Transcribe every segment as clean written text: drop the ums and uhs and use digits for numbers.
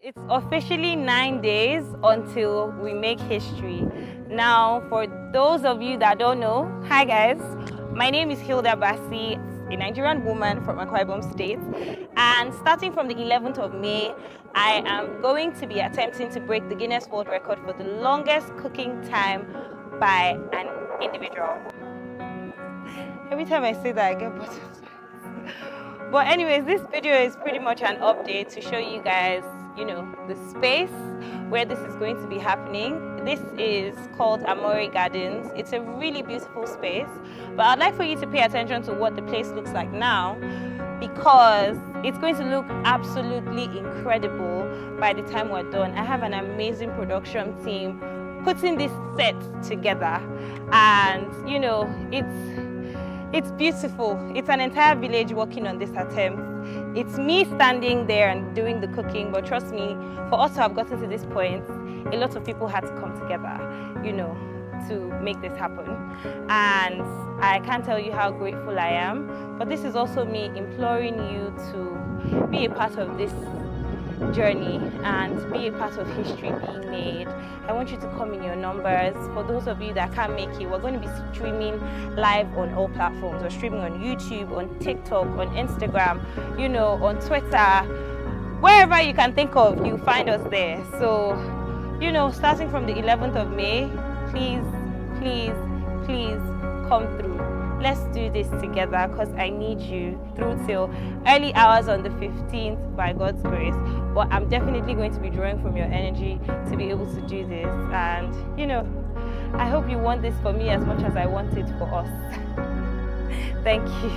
It's officially 9 days until we make history. Now, for those of you that don't know, hi guys, my name is Hilda Baci, a Nigerian woman from Akwa Ibom State, and starting from the 11th of May, I am going to be attempting to break the Guinness World Record for the longest cooking time by an individual. Every time I say that, I get butterflies. But anyways, this video is pretty much an update to show you guys, you know, the space where this is going to be happening. This is called MERCI Gardens. It's a really beautiful space, but I'd like for you to pay attention to what the place looks like now, because it's going to look absolutely incredible by the time we're done. I have an amazing production team putting this set together, and you know, it's beautiful. It's an entire village working on this attempt. It's me standing there and doing the cooking, but trust me, for us to have gotten to this point, a lot of people had to come together, you know, to make this happen. And I can't tell you how grateful I am, but this is also me imploring you to be a part of this journey and be a part of history being made. I want you to come in your numbers. For those of you that can't make it, we're going to be streaming live on all platforms. We're streaming on YouTube, on TikTok, on Instagram, you know, on Twitter. Wherever you can think of, you'll find us there. So, you know, starting from the 11th of May, please, please, please come through. Let's do this together, because I need you through till early hours on the 15th by God's grace. But I'm definitely going to be drawing from your energy to be able to do this. And, you know, I hope you want this for me as much as I want it for us. Thank you.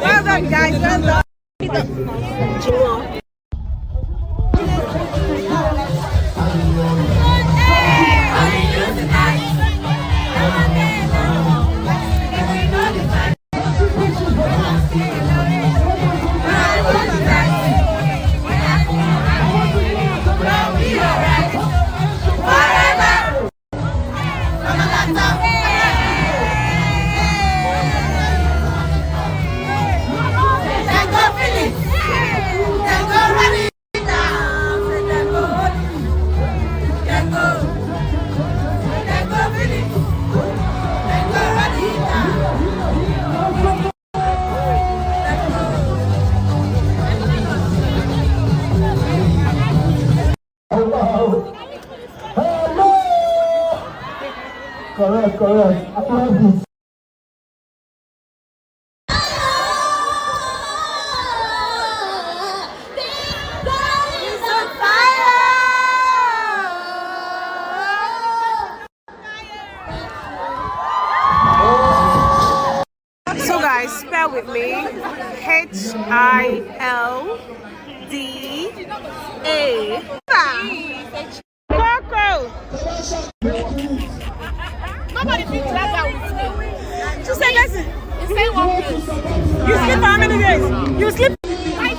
Well done, guys. Well done. Correct. Applause. So guys, spell with me. Hilda. Coco. Nobody feels like that with me. Just say listen. You say one place. You sleep how many days? You sleep 5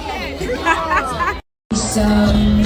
days.